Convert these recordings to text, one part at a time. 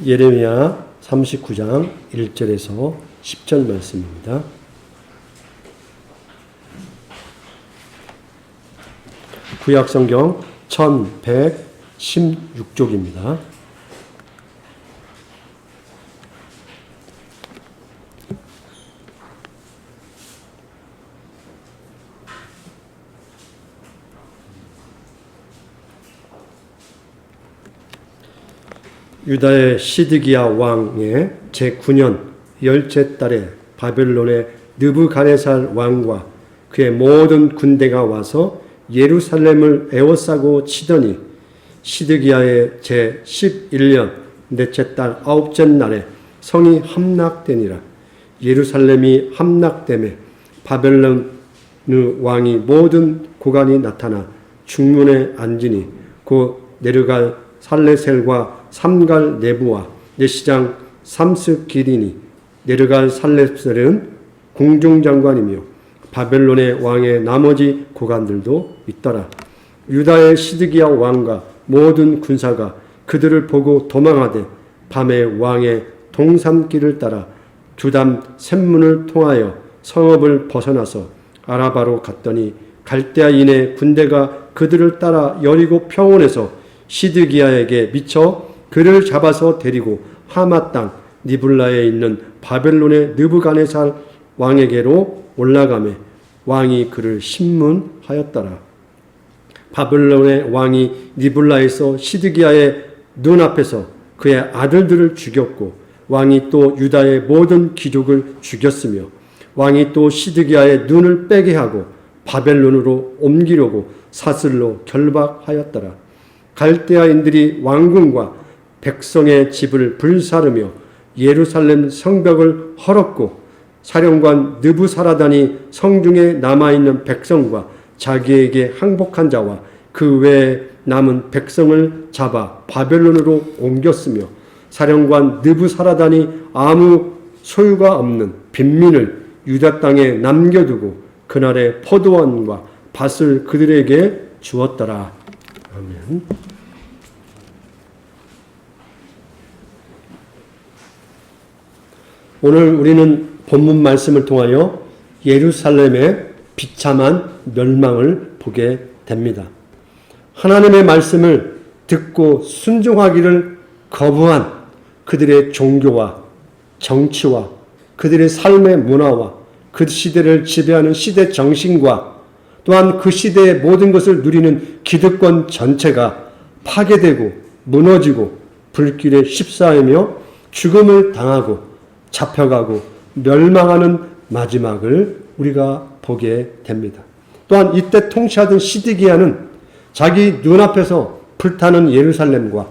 예레미야 39장 1절에서 10절 말씀입니다. 구약성경 1116쪽입니다. 유다의 시드기야 왕의 제9년 열째 달에 바벨론의 느부갓네살 왕과 그의 모든 군대가 와서 예루살렘을 에워싸고 치더니 시드기야의 제11년 넷째 달 아홉째 날에 성이 함락되니라. 예루살렘이 함락되매 바벨론 왕이 모든 고관이 나타나 중문에 앉으니 곧 내르갈 살레셀과 삼갈 네부와 예시장 삼스기리니 내르갈 살레셀은 궁중장관이며 바벨론의 왕의 나머지 고관들도 있더라. 유다의 시드기야 왕과 모든 군사가 그들을 보고 도망하되 밤에 왕의 동산길을 따라 두담 샘문을 통하여 성읍을 벗어나서 아라바로 갔더니 갈대아인의 군대가 그들을 따라 여리고 평원에서 시드기야에게 미쳐 그를 잡아서 데리고 하마 땅 니블라에 있는 바벨론의 느부갓네살 왕에게로 올라가매 왕이 그를 신문하였더라. 바벨론의 왕이 니블라에서 시드기야의 눈앞에서 그의 아들들을 죽였고 왕이 또 유다의 모든 귀족을 죽였으며 왕이 또 시드기야의 눈을 빼게 하고 바벨론으로 옮기려고 사슬로 결박하였더라. 갈대아인들이 왕궁과 백성의 집을 불사르며 예루살렘 성벽을 헐었고 사령관 느부사라단이 성중에 남아있는 백성과 자기에게 항복한 자와 그 외에 남은 백성을 잡아 바벨론으로 옮겼으며 사령관 느부사라단이 아무 소유가 없는 빈민을 유다 땅에 남겨두고 그날의 포도원과 밭을 그들에게 주었더라. 아멘. 오늘 우리는 본문 말씀을 통하여 예루살렘의 비참한 멸망을 보게 됩니다. 하나님의 말씀을 듣고 순종하기를 거부한 그들의 종교와 정치와 그들의 삶의 문화와 그 시대를 지배하는 시대 정신과 또한 그 시대의 모든 것을 누리는 기득권 전체가 파괴되고 무너지고 불길에 휩싸이며 죽음을 당하고 잡혀가고 멸망하는 마지막을 우리가 보게 됩니다. 또한 이때 통치하던 시드기야는 자기 눈앞에서 불타는 예루살렘과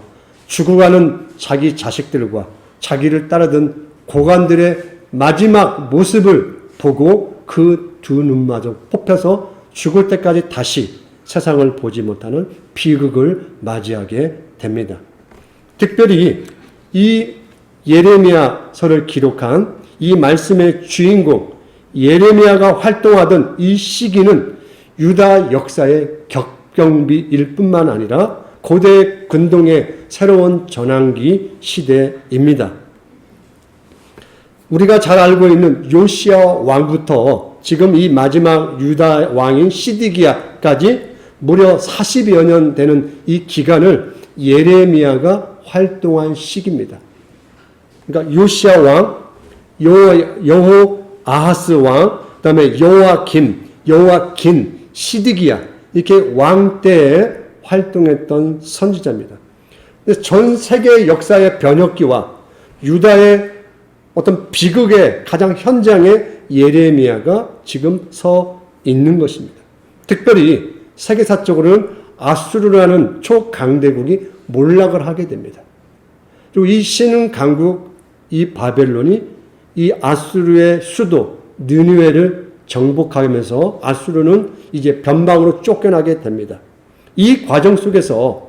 죽어가는 자기 자식들과 자기를 따르던 고관들의 마지막 모습을 보고 그 두 눈마저 뽑혀서 죽을 때까지 다시 세상을 보지 못하는 비극을 맞이하게 됩니다. 특별히 이 예레미야서를 기록한 이 말씀의 주인공 예레미야가 활동하던 이 시기는 유다 역사의 격변기일 뿐만 아니라 고대 근동의 새로운 전환기 시대입니다. 우리가 잘 알고 있는 요시야 왕부터 지금 이 마지막 유다 왕인 시드기야까지 무려 40여 년 되는 이 기간을 예레미야가 활동한 시기입니다. 그러니까 요시야 왕, 여호아하스 왕, 그다음에 여호와긴, 시드기야 이렇게 왕 때에 활동했던 선지자입니다. 전 세계 역사의 변혁기와 유다의 어떤 비극의 가장 현장에 예레미야가 지금 서 있는 것입니다. 특별히 세계사적으로는 아수르라는 초강대국이 몰락을 하게 됩니다. 그리고 이 신흥 강국 이 바벨론이 이 아수르의 수도 느느웨를 정복하면서 아수르는 이제 변방으로 쫓겨나게 됩니다. 이 과정 속에서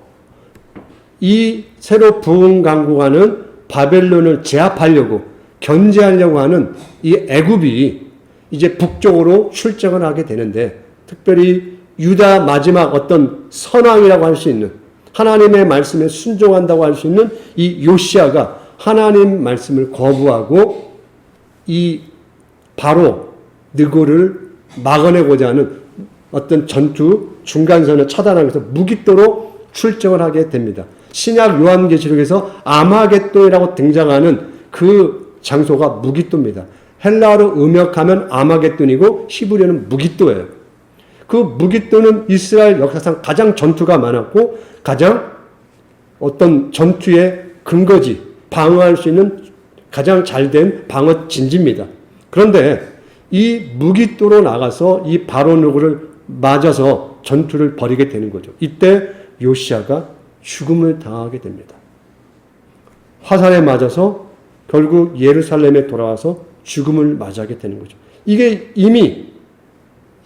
이 새로 부흥 강국하는 바벨론을 제압하려고 견제하려고 하는 이 애굽이 이제 북쪽으로 출정을 하게 되는데 특별히 유다 마지막 어떤 선왕이라고 할 수 있는 하나님의 말씀에 순종한다고 할 수 있는 이 요시야가 하나님 말씀을 거부하고 이 바로 느고를 막아내고자 하는 어떤 전투 중간선을 차단하기 위해서 무깃도로 출정을 하게 됩니다. 신약 요한계시록에서 아마겟돈이라고 등장하는 그 장소가 무깃도입니다. 헬라어로 음역하면 아마겟돈이고 히브리어는 무깃도예요. 그 무깃도는 이스라엘 역사상 가장 전투가 많았고 가장 어떤 전투의 근거지, 방어할 수 있는 가장 잘된 방어 진지입니다. 그런데 이 무깃도로 나가서 이 바로누고를 맞아서 전투를 벌이게 되는 거죠. 이때 요시야가 죽음을 당하게 됩니다. 화살에 맞아서 결국 예루살렘에 돌아와서 죽음을 맞이하게 되는 거죠. 이게 이미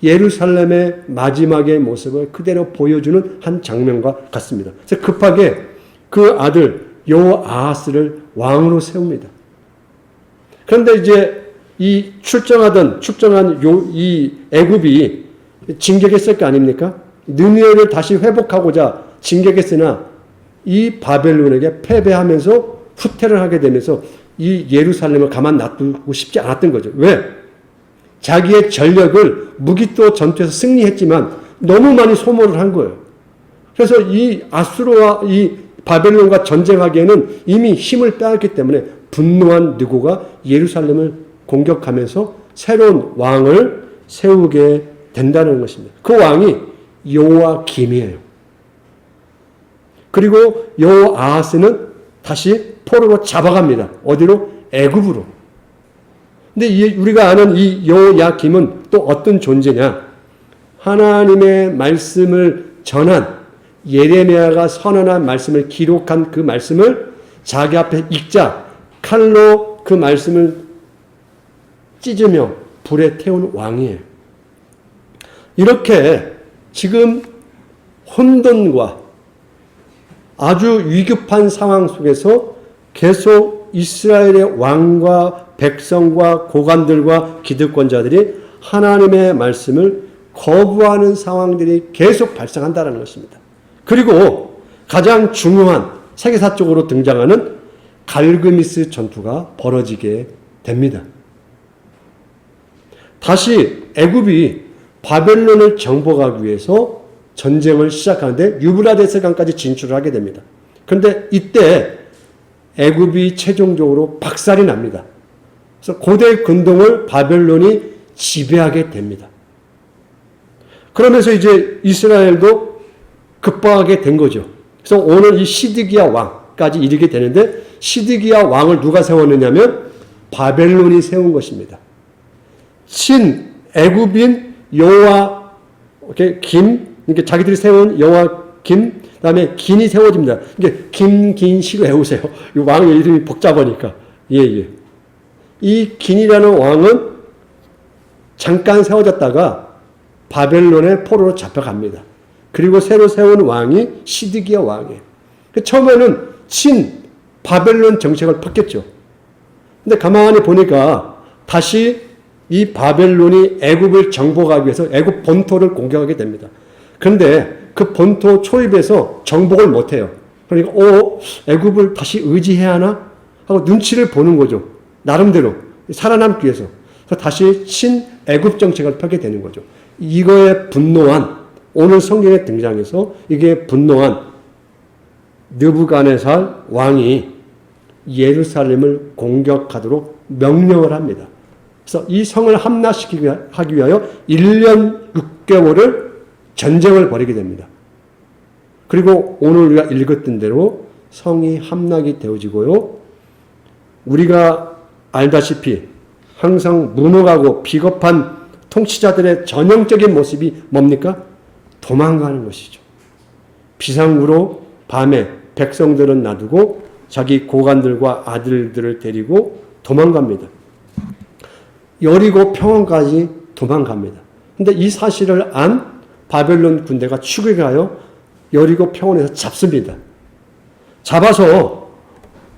예루살렘의 마지막의 모습을 그대로 보여주는 한 장면과 같습니다. 그래서 급하게 그 아들 여호아하스를 왕으로 세웁니다. 그런데 이제 이 출정한 이 애굽이 진격했을 거 아닙니까? 느헤미야를 다시 회복하고자 진격했으나 이 바벨론에게 패배하면서 후퇴를 하게 되면서 이 예루살렘을 가만 놔두고 싶지 않았던 거죠. 왜? 자기의 전력을 무깃도 전투에서 승리했지만 너무 많이 소모를 한 거예요. 그래서 이 아수르와 이 바벨론과 전쟁하기에는 이미 힘을 빼앗기 때문에 분노한 느고가 예루살렘을 공격하면서 새로운 왕을 세우게 된다는 것입니다. 그 왕이 요아김이에요. 그리고 여호아하스는 다시 포로로 잡아갑니다. 어디로? 애굽으로. 근데 우리가 아는 이 여호야김은 또 어떤 존재냐? 하나님의 말씀을 전한 예레미야가 선언한 말씀을 기록한 그 말씀을 자기 앞에 읽자 칼로 그 말씀을 찢으며 불에 태운 왕이에요. 이렇게 지금 혼돈과 아주 위급한 상황 속에서 계속 이스라엘의 왕과 백성과 고관들과 기득권자들이 하나님의 말씀을 거부하는 상황들이 계속 발생한다는 것입니다. 그리고 가장 중요한 세계사적으로 등장하는 갈그미스 전투가 벌어지게 됩니다. 다시 애굽이 바벨론을 정복하기 위해서 전쟁을 시작하는데 유브라데스 강까지 진출을 하게 됩니다. 그런데 이때 애굽이 최종적으로 박살이 납니다. 그래서 고대 근동을 바벨론이 지배하게 됩니다. 그러면서 이제 이스라엘도 급박하게 된 거죠. 그래서 오늘 이 시드기야 왕까지 이르게 되는데 시드기야 왕을 누가 세웠느냐면 바벨론이 세운 것입니다. 신 애굽인 여호야김, 그러니까 자기들이 세운 여호야김, 그다음에 긴이 세워집니다. 이게 김긴시로 외우세요. 이 왕의 이름이 복잡하니까. 예. 이 긴이라는 왕은 잠깐 세워졌다가 바벨론의 포로로 잡혀갑니다. 그리고 새로 세운 왕이 시드기야 왕이에요. 처음에는 친 바벨론 정책을 폈겠죠. 근데 가만히 보니까 다시 이 바벨론이 애굽을 정복하기 위해서 애굽 본토를 공격하게 됩니다. 그런데 그 본토 초입에서 정복을 못해요. 그러니까 애굽을 다시 의지해야 하나 하고 눈치를 보는 거죠. 나름대로 살아남기 위해서. 그래서 다시 친애굽 정책을 펴게 되는 거죠. 이거에 분노한 오늘 성경에 등장해서 이게 분노한 느부갓네살 왕이 예루살렘을 공격하도록 명령을 합니다. 그래서 이 성을 함락시키기 하기 위하여 1년 6개월을 전쟁을 벌이게 됩니다. 그리고 오늘 우리가 읽었던 대로 성이 함락이 되어지고요. 우리가 알다시피 항상 무능하고 비겁한 통치자들의 전형적인 모습이 뭡니까? 도망가는 것이죠. 비상구로 밤에 백성들은 놔두고 자기 고관들과 아들들을 데리고 도망갑니다. 여리고 평원까지 도망갑니다. 근데 이 사실을 안 바벨론 군대가 추격하여 여리고 평원에서 잡습니다. 잡아서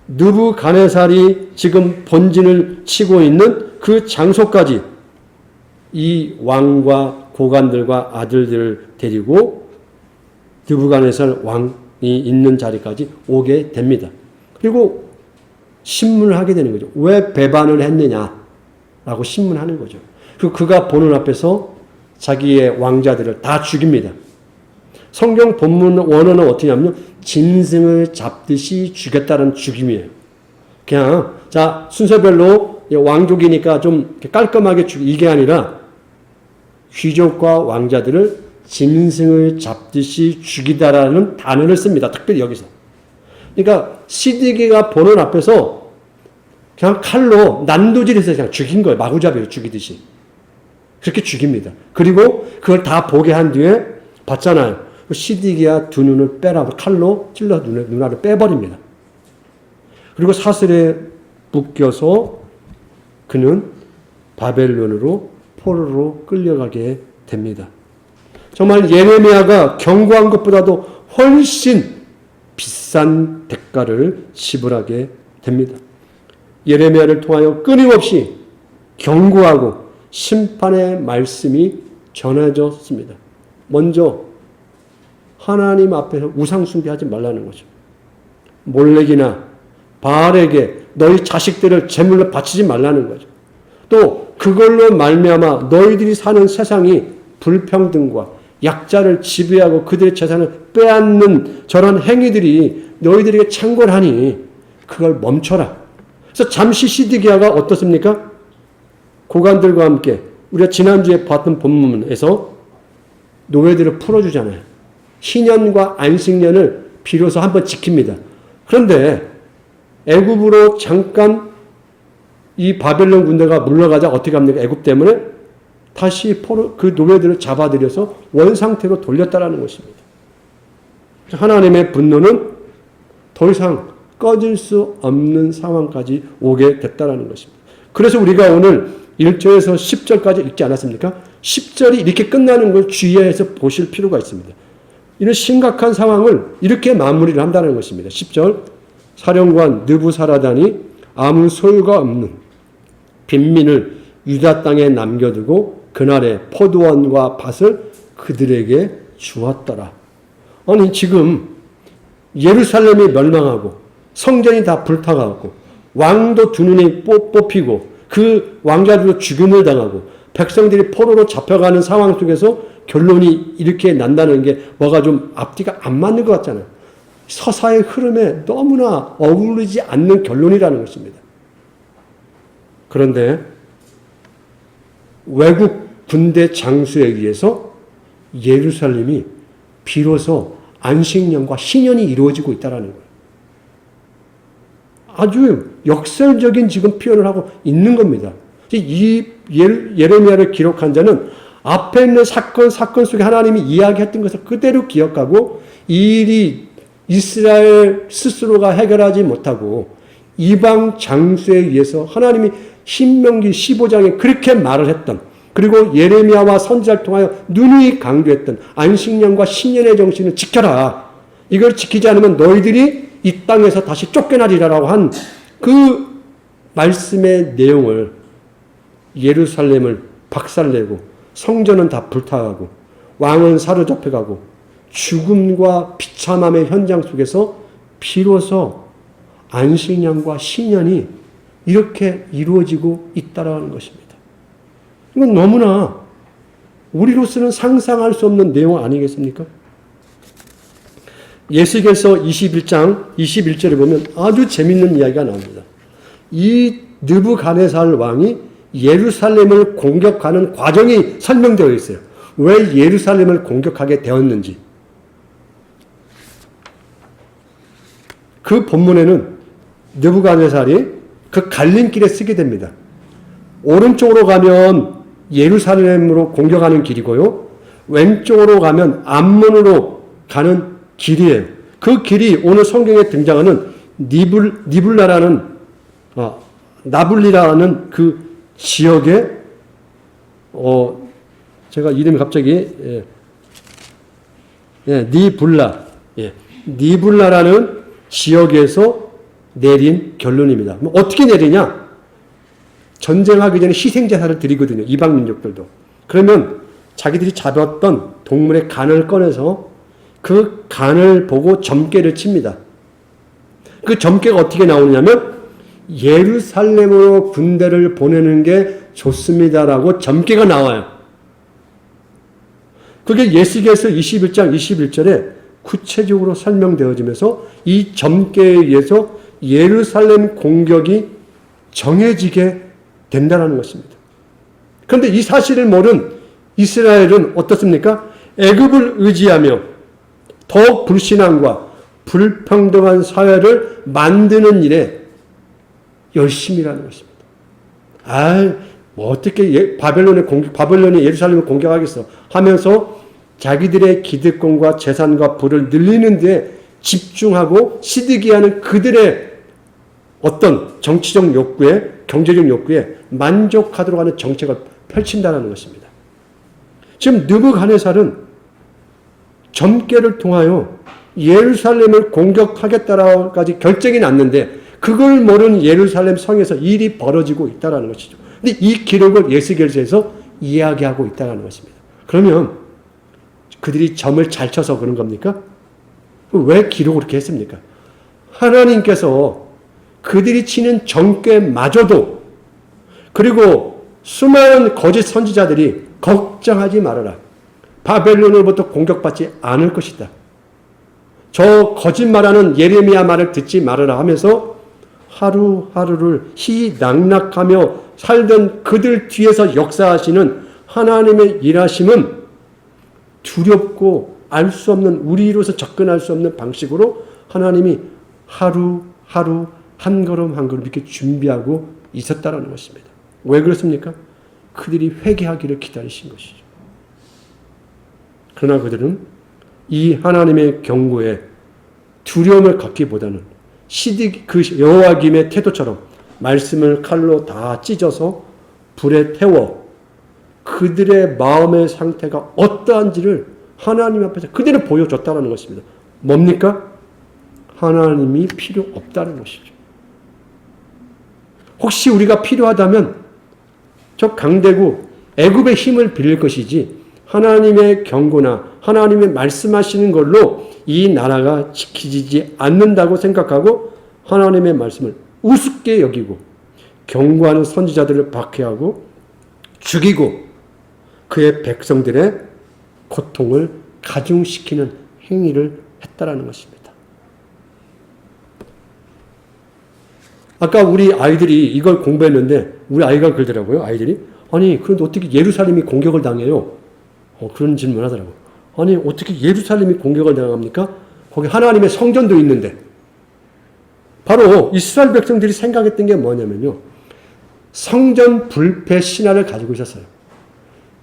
느부갓네살이 지금 본진을 치고 있는 그 장소까지 이 왕과 고관들과 아들들을 데리고 느부갓네살 왕이 있는 자리까지 오게 됩니다. 그리고 신문을 하게 되는 거죠. 왜 배반을 했느냐라고 신문하는 거죠. 그리고 그가 보는 앞에서 자기의 왕자들을 다 죽입니다. 성경 본문 원어는 어떻게 하냐면 짐승을 잡듯이 죽였다는 죽임이에요. 그냥 자 순서별로 왕족이니까 좀 깔끔하게 이게 아니라 귀족과 왕자들을 짐승을 잡듯이 죽이다라는 단어를 씁니다. 특별히 여기서. 그러니까 시드기가 보는 앞에서 그냥 칼로 난도질해서 그냥 죽인 거예요. 마구잡이로 죽이듯이. 그렇게 죽입니다. 그리고 그걸 다 보게 한 뒤에 봤잖아요. 시드기야 두 눈을 빼라. 칼로 찔러 눈알을 빼버립니다. 그리고 사슬에 묶여서 그는 바벨론으로 포로로 끌려가게 됩니다. 정말 예레미야가 경고한 것보다도 훨씬 비싼 대가를 지불하게 됩니다. 예레미야를 통하여 끊임없이 경고하고 심판의 말씀이 전해졌습니다. 먼저 하나님 앞에서 우상 숭배하지 말라는 거죠. 몰렉이나 바알에게 너희 자식들을 제물로 바치지 말라는 거죠. 또 그걸로 말미암아 너희들이 사는 세상이 불평등과 약자를 지배하고 그들의 재산을 빼앗는 저런 행위들이 너희들에게 창궐하니 그걸 멈춰라. 그래서 잠시 시드기야가 어떻습니까? 고관들과 함께 우리가 지난주에 봤던 본문에서 노예들을 풀어주잖아요. 희년과 안식년을 비로소 한번 지킵니다. 그런데 애굽으로 잠깐 이 바벨론 군대가 물러가자 어떻게 합니까? 애굽 때문에 다시 그 노예들을 잡아들여서 원상태로 돌렸다라는 것입니다. 하나님의 분노는 더 이상 꺼질 수 없는 상황까지 오게 됐다라는 것입니다. 그래서 우리가 오늘 1절에서 10절까지 읽지 않았습니까? 10절이 이렇게 끝나는 걸 주의해서 보실 필요가 있습니다. 이런 심각한 상황을 이렇게 마무리를 한다는 것입니다. 10절 사령관 느부사라단이 아무 소유가 없는 빈민을 유다 땅에 남겨두고 그날에 포도원과 밭을 그들에게 주었더라. 아니 지금 예루살렘이 멸망하고 성전이 다 불타가고 왕도 두 눈이 뽑히고 그 왕자들도 죽임을 당하고 백성들이 포로로 잡혀가는 상황 속에서 결론이 이렇게 난다는 게 뭐가 좀 앞뒤가 안 맞는 것 같잖아요. 서사의 흐름에 너무나 어울리지 않는 결론이라는 것입니다. 그런데 외국 군대 장수에 의해서 예루살렘이 비로소 안식년과 희년이 이루어지고 있다는 거예요. 아주 역설적인 지금 표현을 하고 있는 겁니다. 이 예레미야를 기록한 자는 앞에 있는 사건 속에 하나님이 이야기했던 것을 그대로 기억하고 이 일이 이스라엘 스스로가 해결하지 못하고 이방 장수에 의해서 하나님이 신명기 15장에 그렇게 말을 했던 그리고 예레미야와 선지자를 통하여 누누이 강조했던 안식년과 신년의 정신을 지켜라. 이걸 지키지 않으면 너희들이 이 땅에서 다시 쫓겨나리라고 한 그 말씀의 내용을 예루살렘을 박살내고 성전은 다 불타가고 왕은 사로잡혀가고 죽음과 비참함의 현장 속에서 비로소 안식년과 신년이 이렇게 이루어지고 있다라는 것입니다. 이건 너무나 우리로서는 상상할 수 없는 내용 아니겠습니까? 예수께서 21장 21절에 보면 아주 재밌는 이야기가 나옵니다. 이 느부갓네살 왕이 예루살렘을 공격하는 과정이 설명되어 있어요. 왜 예루살렘을 공격하게 되었는지. 그 본문에는 느부갓네살이 그 갈림길에 쓰게 됩니다. 오른쪽으로 가면 예루살렘으로 공격하는 길이고요. 왼쪽으로 가면 암몬으로 가는 길이에요. 그 길이 오늘 성경에 등장하는 나블리라는 그 지역에 제가 이름이 갑자기 니블라라는 지역에서 내린 결론입니다. 어떻게 내리냐? 전쟁하기 전에 희생제사를 드리거든요. 이방 민족들도. 그러면 자기들이 잡았던 동물의 간을 꺼내서 그 간을 보고 점괘를 칩니다. 그 점괘가 어떻게 나오냐면 예루살렘으로 군대를 보내는 게 좋습니다라고 점괘가 나와요. 그게 예시계에서 21장 21절에 구체적으로 설명되어지면서 이 점괘에 의해서 예루살렘 공격이 정해지게 된다는 것입니다. 그런데 이 사실을 모른 이스라엘은 어떻습니까? 애굽을 의지하며 더욱 불신앙과 불평등한 사회를 만드는 일에 열심이라는 것입니다. 뭐 어떻게 바벨론이 예루살렘을 공격하겠어 하면서 자기들의 기득권과 재산과 부를 늘리는 데 집중하고 시드기야는 그들의 어떤 정치적 욕구에, 경제적 욕구에 만족하도록 하는 정책을 펼친다는 것입니다. 지금 느부갓네살은 점괘를 통하여 예루살렘을 공격하겠다라고까지 결정이 났는데 그걸 모르는 예루살렘 성에서 일이 벌어지고 있다는 것이죠. 근데 이 기록을 예스겔서에서 이야기하고 있다는 것입니다. 그러면 그들이 점을 잘 쳐서 그런 겁니까? 왜 기록을 그렇게 했습니까? 하나님께서 그들이 치는 점괘마저도 그리고 수많은 거짓 선지자들이 걱정하지 말아라. 바벨론으로부터 공격받지 않을 것이다. 저 거짓말하는 예레미야 말을 듣지 말아라 하면서 하루하루를 희낙낙하며 살던 그들 뒤에서 역사하시는 하나님의 일하심은 두렵고 알 수 없는, 우리로서 접근할 수 없는 방식으로 하나님이 하루하루 한 걸음 한 걸음 이렇게 준비하고 있었다는 것입니다. 왜 그렇습니까? 그들이 회개하기를 기다리신 것이죠. 그러나 그들은 이 하나님의 경고에 두려움을 갖기보다는 그 여호야김의 태도처럼 말씀을 칼로 다 찢어서 불에 태워 그들의 마음의 상태가 어떠한지를 하나님 앞에서 그대로 보여줬다는 것입니다. 뭡니까? 하나님이 필요 없다는 것이죠. 혹시 우리가 필요하다면 저 강대국 애굽의 힘을 빌릴 것이지 하나님의 경고나 하나님의 말씀하시는 걸로 이 나라가 지키지 않는다고 생각하고 하나님의 말씀을 우습게 여기고 경고하는 선지자들을 박해하고 죽이고 그의 백성들의 고통을 가중시키는 행위를 했다라는 것입니다. 아까 우리 아이들이 이걸 공부했는데 우리 아이가 그러더라고요. 아이들이 아니 그런데 어떻게 예루살렘이 공격을 당해요? 그런 질문 하더라고요. 아니 어떻게 예루살렘이 공격을 당합니까? 거기 하나님의 성전도 있는데. 바로 이스라엘 백성들이 생각했던 게 뭐냐면요. 성전 불패 신화를 가지고 있었어요.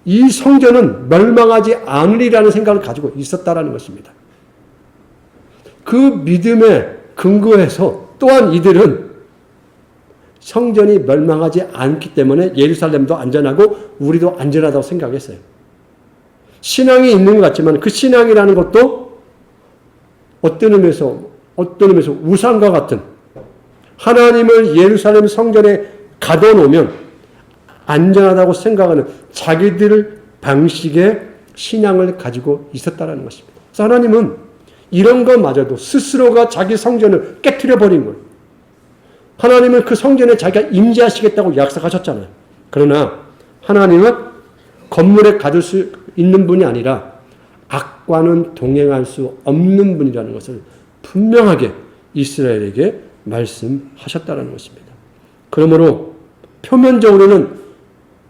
이 성전은 멸망하지 않으리라는 생각을 가지고 있었다라는 것입니다. 그 믿음에 근거해서 또한 이들은 성전이 멸망하지 않기 때문에 예루살렘도 안전하고 우리도 안전하다고 생각했어요. 신앙이 있는 것 같지만 그 신앙이라는 것도 어떤 의미에서 우상과 같은 하나님을 예루살렘 성전에 가둬놓으면 안전하다고 생각하는 자기들 방식의 신앙을 가지고 있었다는 것입니다. 그래서 하나님은 이런 것마저도 스스로가 자기 성전을 깨트려 버린 거예요. 하나님은 그 성전에 자기가 임재하시겠다고 약속하셨잖아요. 그러나 하나님은 건물에 가둘 수 있는 분이 아니라 악과는 동행할 수 없는 분이라는 것을 분명하게 이스라엘에게 말씀하셨다는 것입니다. 그러므로 표면적으로는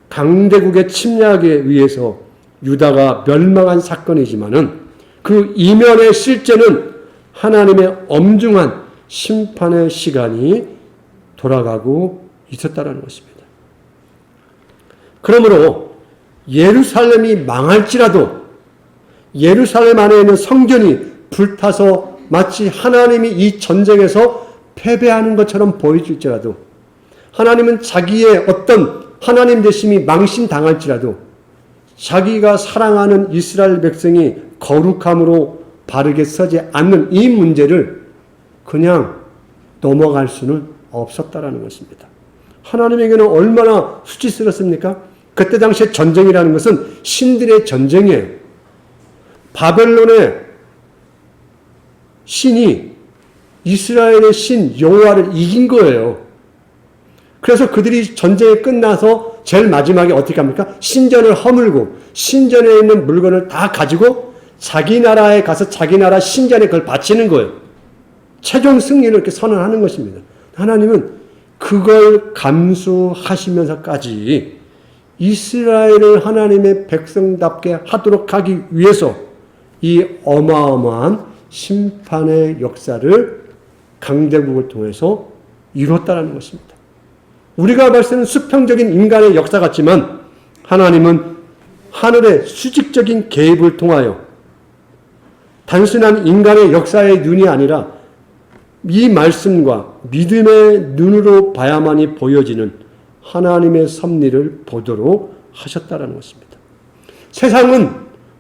강대국의 침략에 의해서 유다가 멸망한 사건이지만은 그 이면의 실제는 하나님의 엄중한 심판의 시간이 돌아가고 있었다는 것입니다. 그러므로 예루살렘이 망할지라도 예루살렘 안에 있는 성전이 불타서 마치 하나님이 이 전쟁에서 패배하는 것처럼 보여질지라도 하나님은 자기의 어떤 하나님 되심이 망신당할지라도 자기가 사랑하는 이스라엘 백성이 거룩함으로 바르게 서지 않는 이 문제를 그냥 넘어갈 수는 없었다라는 것입니다. 하나님에게는 얼마나 수치스럽습니까? 그때 당시에 전쟁이라는 것은 신들의 전쟁이에요. 바벨론의 신이 이스라엘의 신 여호와를 이긴 거예요. 그래서 그들이 전쟁이 끝나서 제일 마지막에 어떻게 합니까? 신전을 허물고 신전에 있는 물건을 다 가지고 자기 나라에 가서 자기 나라 신전에 그걸 바치는 거예요. 최종 승리를 이렇게 선언하는 것입니다. 하나님은 그걸 감수하시면서까지 이스라엘을 하나님의 백성답게 하도록 하기 위해서 이 어마어마한 심판의 역사를 강대국을 통해서 이뤘다는 것입니다. 우리가 봤을 때는 수평적인 인간의 역사 같지만 하나님은 하늘의 수직적인 개입을 통하여 단순한 인간의 역사의 눈이 아니라 이 말씀과 믿음의 눈으로 봐야만이 보여지는 하나님의 섭리를 보도록 하셨다는 것입니다. 세상은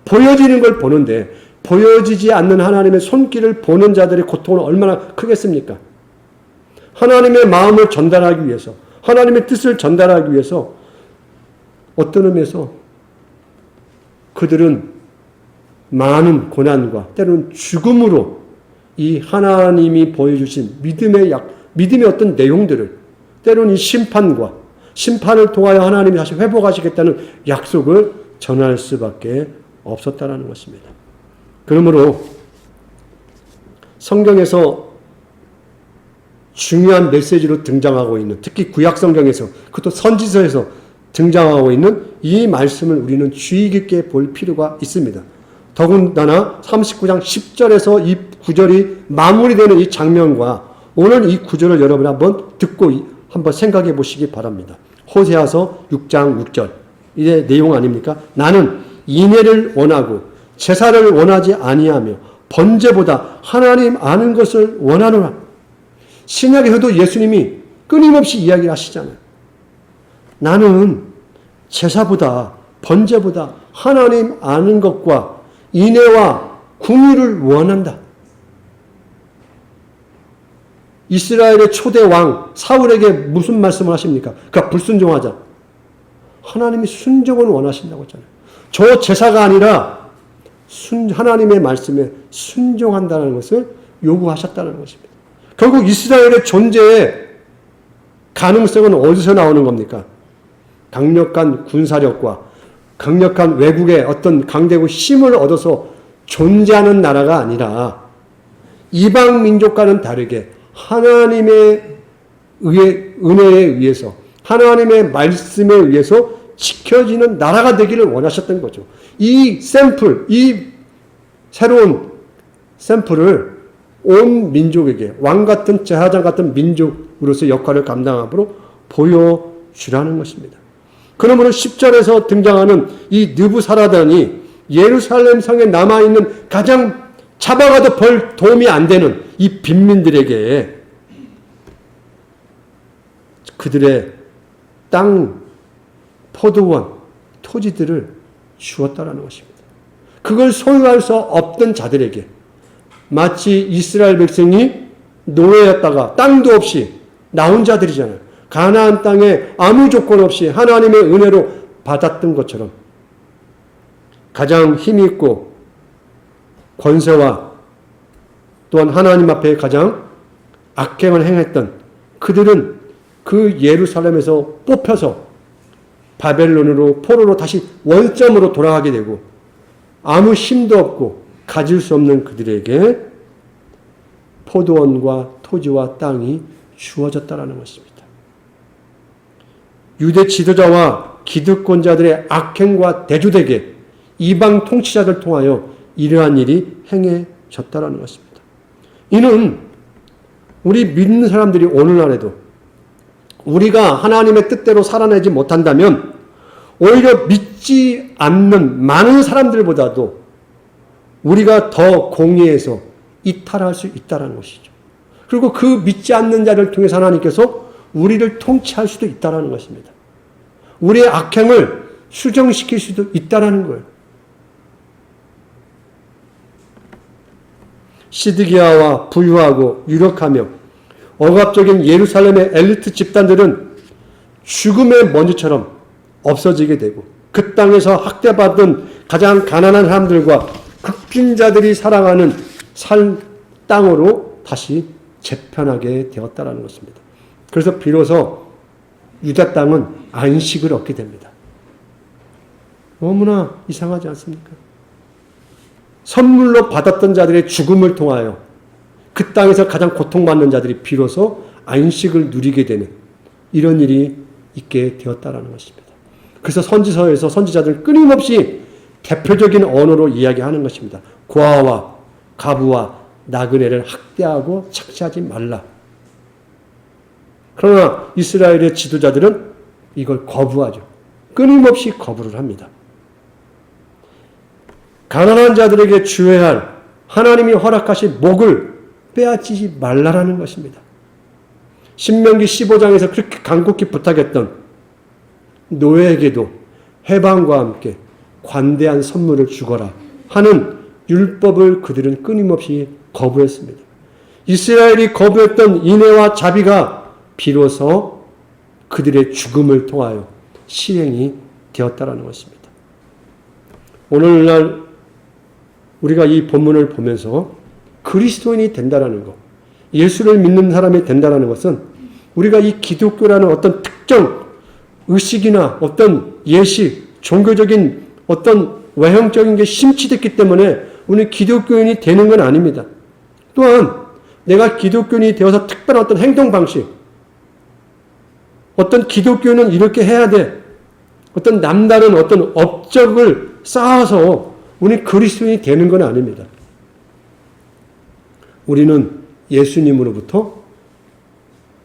보여지는 걸 보는데 보여지지 않는 하나님의 손길을 보는 자들의 고통은 얼마나 크겠습니까? 하나님의 마음을 전달하기 위해서, 하나님의 뜻을 전달하기 위해서 어떤 의미에서 그들은 많은 고난과 때로는 죽음으로 이 하나님이 보여주신 믿음의 어떤 내용들을 때로는 이 심판을 통하여 하나님이 다시 회복하시겠다는 약속을 전할 수밖에 없었다는 것입니다. 그러므로 성경에서 중요한 메시지로 등장하고 있는, 특히 구약 성경에서, 그것도 선지서에서 등장하고 있는 이 말씀을 우리는 주의 깊게 볼 필요가 있습니다. 더군다나 39장 10절에서 이 구절이 마무리되는 이 장면과 오늘 이 구절을 여러분 한번 듣고 한번 생각해 보시기 바랍니다. 호세아서 6장 6절. 이게 내용 아닙니까? 나는 인애를 원하고 제사를 원하지 아니하며 번제보다 하나님 아는 것을 원하노라. 신약에서도 예수님이 끊임없이 이야기를 하시잖아요. 나는 제사보다 번제보다 하나님 아는 것과 인애와 궁유를 원한다. 이스라엘의 초대 왕 사울에게 무슨 말씀을 하십니까? 그가 불순종하자. 하나님이 순종을 원하신다고 했잖아요. 저 제사가 아니라 하나님의 말씀에 순종한다는 것을 요구하셨다는 것입니다. 결국 이스라엘의 존재의 가능성은 어디서 나오는 겁니까? 강력한 군사력과 강력한 외국의 어떤 강대국 힘을 얻어서 존재하는 나라가 아니라 이방 민족과는 다르게 하나님의 은혜에 의해서 하나님의 말씀에 의해서 지켜지는 나라가 되기를 원하셨던 거죠. 이 새로운 샘플을 온 민족에게 왕 같은 제사장 같은 민족으로서 역할을 감당함으로 보여주라는 것입니다. 그러므로 10절에서 등장하는 이 느부사라단이 예루살렘 성에 남아있는 가장 잡아가도 별 도움이 안 되는 이 빈민들에게 그들의 땅, 포도원, 토지들을 주었다라는 것입니다. 그걸 소유할 수 없던 자들에게 마치 이스라엘 백성이 노예였다가 땅도 없이 나온 자들이잖아요. 가나안 땅에 아무 조건 없이 하나님의 은혜로 받았던 것처럼 가장 힘이 있고 권세와 또한 하나님 앞에 가장 악행을 행했던 그들은 그 예루살렘에서 뽑혀서 바벨론으로 포로로 다시 원점으로 돌아가게 되고 아무 힘도 없고 가질 수 없는 그들에게 포도원과 토지와 땅이 주어졌다라는 것입니다. 유대 지도자와 기득권자들의 악행과 대조되게 이방 통치자들 통하여 이러한 일이 행해졌다라는 것입니다. 이는 우리 믿는 사람들이 오늘날에도 우리가 하나님의 뜻대로 살아내지 못한다면 오히려 믿지 않는 많은 사람들보다도 우리가 더 공의해서 이탈할 수 있다는 것이죠. 그리고 그 믿지 않는 자를 통해서 하나님께서 우리를 통치할 수도 있다는 것입니다. 우리의 악행을 수정시킬 수도 있다는 거예요. 시드기야와 부유하고 유력하며 억압적인 예루살렘의 엘리트 집단들은 죽음의 먼지처럼 없어지게 되고 그 땅에서 학대받은 가장 가난한 사람들과 극빈자들이 살아가는 땅으로 다시 재편하게 되었다는 것입니다. 그래서 비로소 유다 땅은 안식을 얻게 됩니다. 너무나 이상하지 않습니까? 선물로 받았던 자들의 죽음을 통하여 그 땅에서 가장 고통받는 자들이 비로소 안식을 누리게 되는 이런 일이 있게 되었다라는 것입니다. 그래서 선지서에서 선지자들은 끊임없이 대표적인 언어로 이야기하는 것입니다. 고아와 가부와 나그네를 학대하고 착취하지 말라. 그러나 이스라엘의 지도자들은 이걸 거부하죠. 끊임없이 거부를 합니다. 가난한 자들에게 주어야 할 하나님이 허락하신 목을 빼앗기지 말라라는 것입니다. 신명기 15장에서 그렇게 간곡히 부탁했던 노예에게도 해방과 함께 관대한 선물을 주거라 하는 율법을 그들은 끊임없이 거부했습니다. 이스라엘이 거부했던 인애와 자비가 비로소 그들의 죽음을 통하여 실행이 되었다라는 것입니다. 오늘날 우리가 이 본문을 보면서 그리스도인이 된다라는 것, 예수를 믿는 사람이 된다라는 것은 우리가 이 기독교라는 어떤 특정 의식이나 어떤 예식, 종교적인 어떤 외형적인 게 심취됐기 때문에 우리는 기독교인이 되는 건 아닙니다. 또한 내가 기독교인이 되어서 특별한 어떤 행동 방식, 어떤 기독교는 이렇게 해야 돼, 어떤 남다른 어떤 업적을 쌓아서 우리 그리스도인이 되는 건 아닙니다. 우리는 예수님으로부터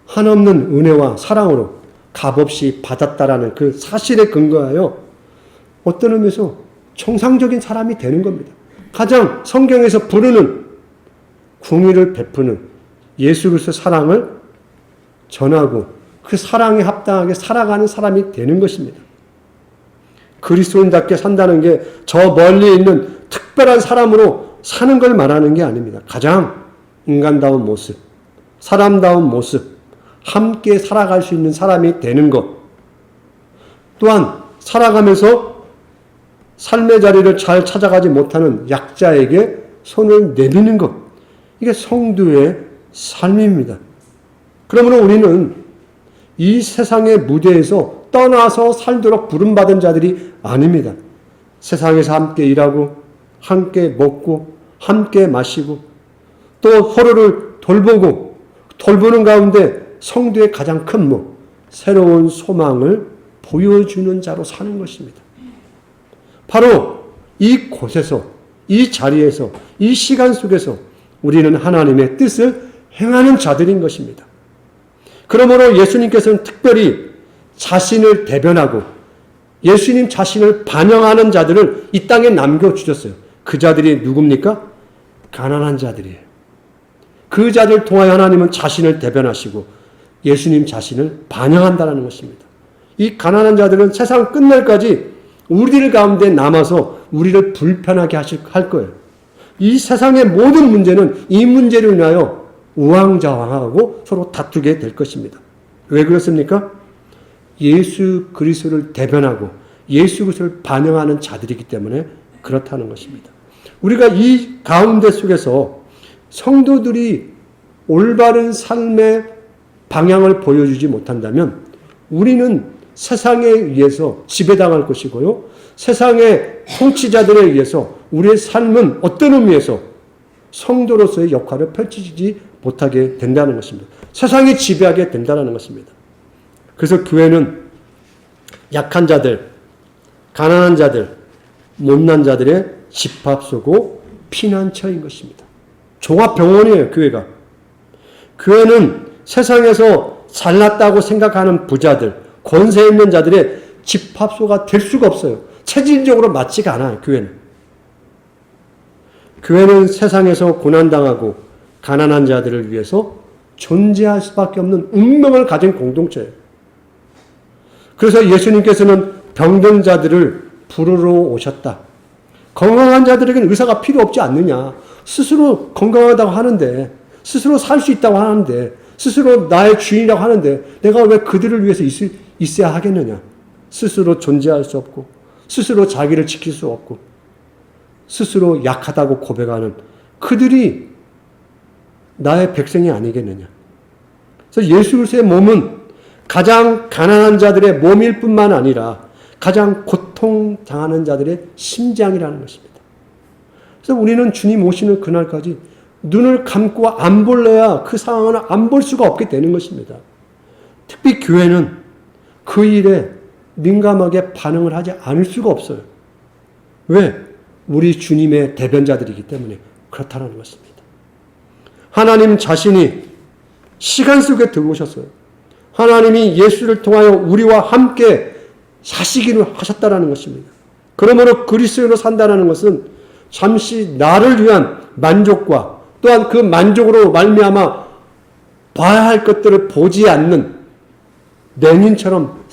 한없는 은혜와 사랑으로 값없이 받았다라는 그 사실에 근거하여 어떤 의미에서 정상적인 사람이 되는 겁니다. 가장 성경에서 부르는 궁의를 베푸는 예수 그리스도의 사랑을 전하고 그 사랑에 합당하게 살아가는 사람이 되는 것입니다. 그리스도인답게 산다는 게 저 멀리 있는 특별한 사람으로 사는 걸 말하는 게 아닙니다. 가장 인간다운 모습, 사람다운 모습, 함께 살아갈 수 있는 사람이 되는 것. 또한 살아가면서 삶의 자리를 잘 찾아가지 못하는 약자에게 손을 내미는 것. 이게 성도의 삶입니다. 그러므로 우리는 이 세상의 무대에서 떠나서 살도록 부름받은 자들이 아닙니다. 세상에서 함께 일하고 함께 먹고 함께 마시고 또 서로를 돌보는 가운데 성도의 가장 큰 목, 새로운 소망을 보여주는 자로 사는 것입니다. 바로 이 곳에서, 이 자리에서, 이 시간 속에서 우리는 하나님의 뜻을 행하는 자들인 것입니다. 그러므로 예수님께서는 특별히 자신을 대변하고 예수님 자신을 반영하는 자들을 이 땅에 남겨주셨어요. 그 자들이 누굽니까? 가난한 자들이에요. 그 자들 통하여 하나님은 자신을 대변하시고 예수님 자신을 반영한다는 것입니다. 이 가난한 자들은 세상 끝날까지 우리들 가운데 남아서 우리를 불편하게 할 거예요. 이 세상의 모든 문제는 이 문제로 인하여 우왕좌왕하고 서로 다투게 될 것입니다. 왜 그렇습니까? 예수 그리스도를 대변하고 예수 그리스도를 반영하는 자들이기 때문에 그렇다는 것입니다. 우리가 이 가운데 속에서 성도들이 올바른 삶의 방향을 보여주지 못한다면 우리는 세상에 의해서 지배당할 것이고요. 세상의 통치자들에 의해서 우리의 삶은 어떤 의미에서 성도로서의 역할을 펼치지 못하게 된다는 것입니다. 세상이 지배하게 된다는 것입니다. 그래서 교회는 약한 자들, 가난한 자들, 못난 자들의 집합소고 피난처인 것입니다. 종합병원이에요, 교회가. 교회는 세상에서 잘났다고 생각하는 부자들, 권세 있는 자들의 집합소가 될 수가 없어요. 체질적으로 맞지가 않아요, 교회는. 교회는 세상에서 고난당하고 가난한 자들을 위해서 존재할 수밖에 없는 운명을 가진 공동체예요. 그래서 예수님께서는 병든 자들을 부르러 오셨다. 건강한 자들에게는 의사가 필요 없지 않느냐. 스스로 건강하다고 하는데, 스스로 살 수 있다고 하는데, 스스로 나의 주인이라고 하는데 내가 왜 그들을 위해서 있어야 하겠느냐. 스스로 존재할 수 없고, 스스로 자기를 지킬 수 없고, 스스로 약하다고 고백하는 그들이 나의 백성이 아니겠느냐. 그래서 예수 그리스도의 몸은 가장 가난한 자들의 몸일 뿐만 아니라 가장 고통당하는 자들의 심장이라는 것입니다. 그래서 우리는 주님 오시는 그날까지 눈을 감고 안 볼래야 그 상황을 안 볼 수가 없게 되는 것입니다. 특히 교회는 그 일에 민감하게 반응을 하지 않을 수가 없어요. 왜? 우리 주님의 대변자들이기 때문에 그렇다는 것입니다. 하나님 자신이 시간 속에 들어오셨어요. 하나님이 예수를 통하여 우리와 함께 사시기를 하셨다는 것입니다. 그러므로 그리스도로 산다는 것은 잠시 나를 위한 만족과 또한 그 만족으로 말미암아 봐야 할 것들을 보지 않는 맹인처럼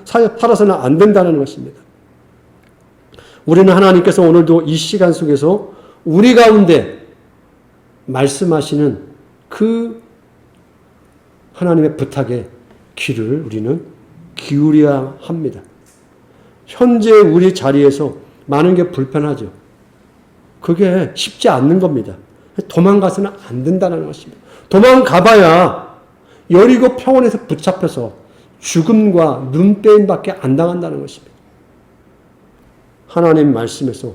살아서는 안 된다는 것입니다. 우리는 하나님께서 오늘도 이 시간 속에서 우리 가운데 말씀하시는 그 하나님의 부탁에 귀를 우리는 기울여야 합니다. 현재 우리 자리에서 많은 게 불편하죠. 그게 쉽지 않는 겁니다. 도망가서는 안 된다는 것입니다. 도망가봐야 여리고 평원에서 붙잡혀서 죽음과 눈빼임밖에 안 당한다는 것입니다. 하나님 말씀에서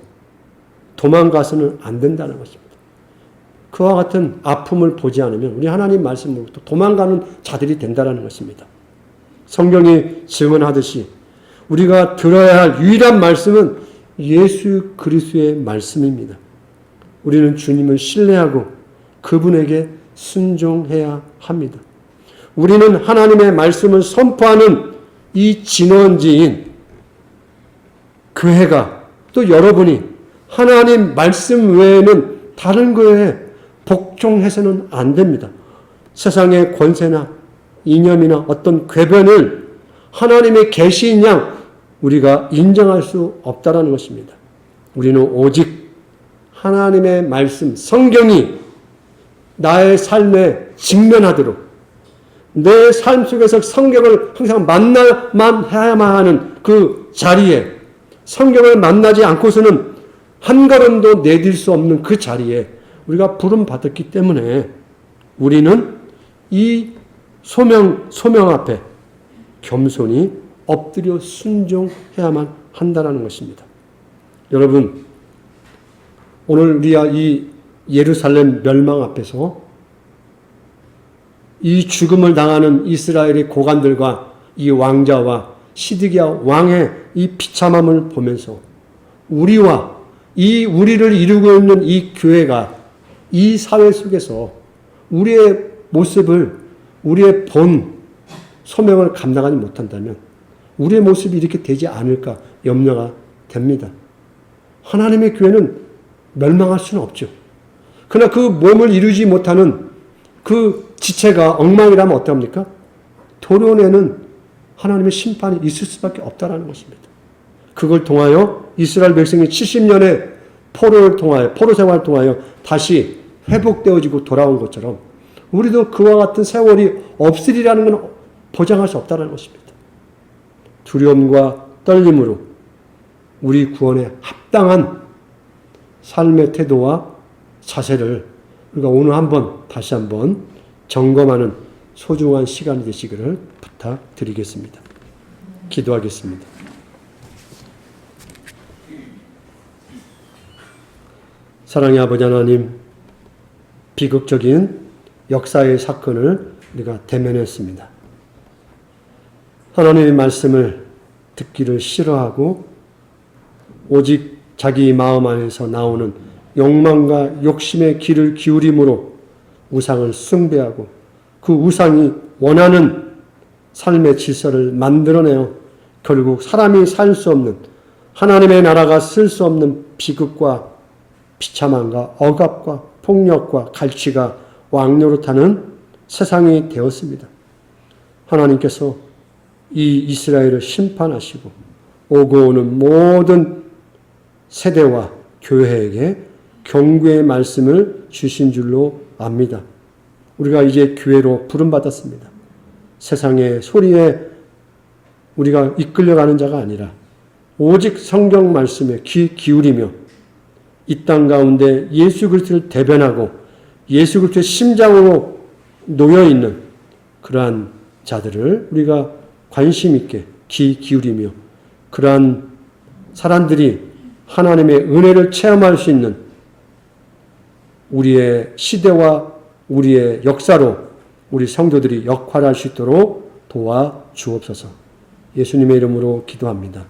도망가서는 안 된다는 것입니다. 그와 같은 아픔을 보지 않으면 우리 하나님 말씀으로부터 도망가는 자들이 된다는 것입니다. 성경이 증언하듯이 우리가 들어야 할 유일한 말씀은 예수 그리스도의 말씀입니다. 우리는 주님을 신뢰하고 그분에게 순종해야 합니다. 우리는 하나님의 말씀을 선포하는 이 진원지인 교회가 또 여러분이 하나님 말씀 외에는 다른 거에 복종해서는 안 됩니다. 세상의 권세나 이념이나 어떤 궤변을 하나님의 계시인 양 우리가 인정할 수 없다는 것입니다. 우리는 오직 하나님의 말씀, 성경이 나의 삶에 직면하도록 내 삶 속에서 성경을 항상 만나만 해야만 하는 그 자리에 성경을 만나지 않고서는 한 걸음도 내딜 수 없는 그 자리에 우리가 부름받았기 때문에 우리는 이 소명 앞에 겸손히 엎드려 순종해야만 한다는 것입니다. 여러분, 오늘 우리가 이 예루살렘 멸망 앞에서 이 죽음을 당하는 이스라엘의 고관들과 이 왕자와 시드기야 왕의 이 비참함을 보면서 우리와 이 우리를 이루고 있는 이 교회가 이 사회 속에서 우리의 모습을 우리의 본 소명을 감당하지 못한다면 우리의 모습이 이렇게 되지 않을까 염려가 됩니다. 하나님의 교회는 멸망할 수는 없죠. 그러나 그 몸을 이루지 못하는 그 지체가 엉망이라면 어떡합니까? 도려내는 하나님의 심판이 있을 수밖에 없다는 것입니다. 그걸 통하여 이스라엘 백성이 70년의 포로 생활을 통하여 다시 회복되어지고 돌아온 것처럼 우리도 그와 같은 세월이 없으리라는 건 보장할 수 없다는 것입니다. 두려움과 떨림으로 우리 구원에 합당한 삶의 태도와 자세를 우리가 오늘 다시 한번 점검하는 소중한 시간이 되시기를 부탁드리겠습니다. 기도하겠습니다. 사랑의 아버지 하나님, 비극적인 역사의 사건을 우리가 대면했습니다. 하나님의 말씀을 듣기를 싫어하고 오직 자기 마음 안에서 나오는 욕망과 욕심의 귀를 기울임으로 우상을 숭배하고 그 우상이 원하는 삶의 질서를 만들어내어 결국 사람이 살 수 없는 하나님의 나라가 쓸 수 없는 비극과 비참함과 억압과 폭력과 갈취가 왕노릇하는 세상이 되었습니다. 하나님께서 이 이스라엘을 심판하시고 오고 오는 모든 세대와 교회에게 경고의 말씀을 주신 줄로 압니다. 우리가 이제 교회로 부름받았습니다. 세상의 소리에 우리가 이끌려가는 자가 아니라 오직 성경 말씀에 귀 기울이며 이 땅 가운데 예수 그리스도를 대변하고 예수 그리스도의 심장으로 놓여있는 그러한 자들을 우리가 관심 있게 귀 기울이며 그러한 사람들이 하나님의 은혜를 체험할 수 있는 우리의 시대와 우리의 역사로 우리 성도들이 역할할 수 있도록 도와 주옵소서. 예수님의 이름으로 기도합니다.